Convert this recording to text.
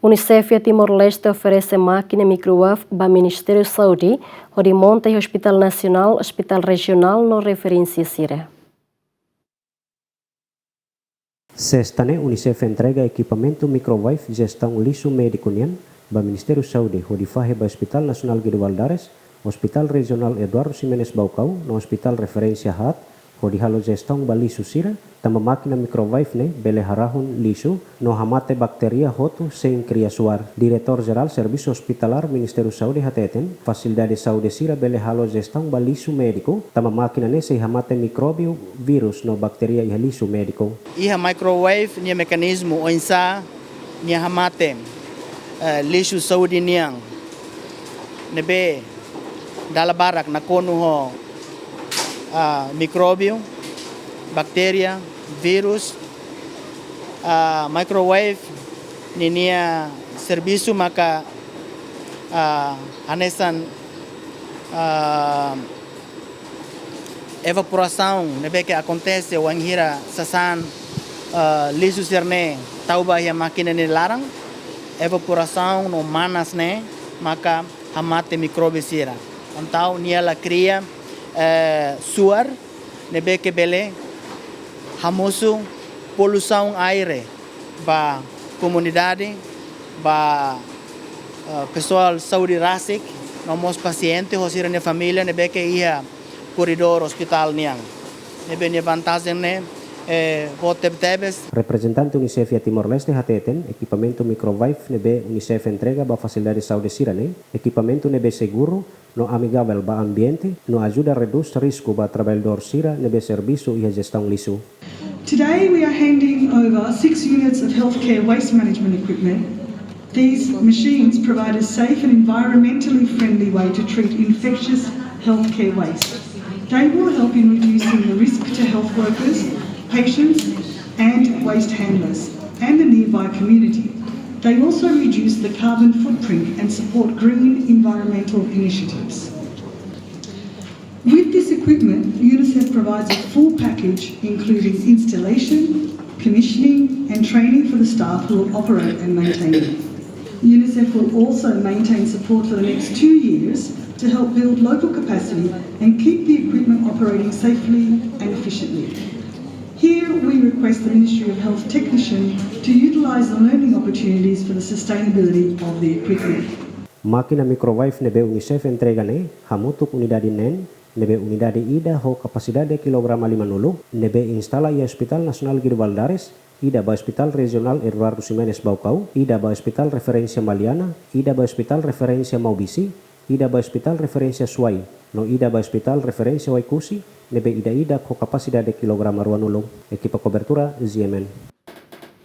UNICEF e Timor-Leste oferece máquina microwave para o Ministériu Saúde, hodi monta e Ospital Nasional Ospital Rejional no Referénsia sira. Sextane, UNICEF entrega equipamento microwave gestão lixo médico nian para Ministériu Saúde, hodi fahe para Ospital Nasional Ospital Rejional Eduardo Ximenes Baucau, no Ospital Referénsia hat, hodi halo gestão ba lixo sira, tamba máquina microwave ne bele harahun lixo no hamate bakteria hotu sem cria suar. Diretor Geral Serviço Hospitalar Ministériu Saúde hateten, Fasilidade Saúde sira bele halo gestão ba lixo médico, tamba máquina ne se hamate micróbio vírus no bakteria iha lixo médico. Iha microwave nia mekanismo oinsa nia hamate lixo saúde niang nebe dala barak na kono ho micróbio, bactéria, vírus, microwave, ninia serviço maka anesan evaporação, nebe que acontece o anghira sasan lixo serne tauba ya máquina ni larang evaporação no manas ne maka hamate micróbio sira. Então niela cria suar nebe que bele hamoso poluição aire ba comunidade ba pessoal saúde rasik nomos paciente hosira ne família nebe que ia corredor hospital niang nebe ne vantagem ne Representante UNICEF e Timor-Leste hateten equipamento microwave nebe UNICEF entrega ba Fasilidade Saúde sira ne equipamento nebe seguro no amigável ba ambiente no ajuda a reduz risco ba trabalhador sira nebe serviço e gestão lixo. Today we are handing over 6 units of healthcare waste management equipment. These machines provide a safe and environmentally friendly way to treat infectious healthcare waste. They will help in reducing the risk to health workers, patients and waste handlers and the nearby community. They also reduce the carbon footprint and support green environmental initiatives. With this equipment, UNICEF provides a full package including installation, commissioning and training for the staff who will operate and maintain it. UNICEF will also maintain support for the next 2 years to help build local capacity and keep the equipment operating safely and efficiently. Here we request the Ministry of Health technician to utilise the learning opportunities for the sustainability of the equipment. Máquina microwave nebe UNICEF entrega ne hamutuk unidade nen nebe unidade ida ho capacidade kilograma 50 nebe instala ia Ospital Nasional ida ba Ospital Regional Eduardo Ximenes Baucau, ida ba Ospital Referénsia Maliana, ida ba Ospital Referénsia Maubisi, ida ba Ospital Referénsia Suai, no ida ba Ospital Referénsia Waikusi, nebe ida ho capacidade kilograma 20. Equipa cobertura ZMN.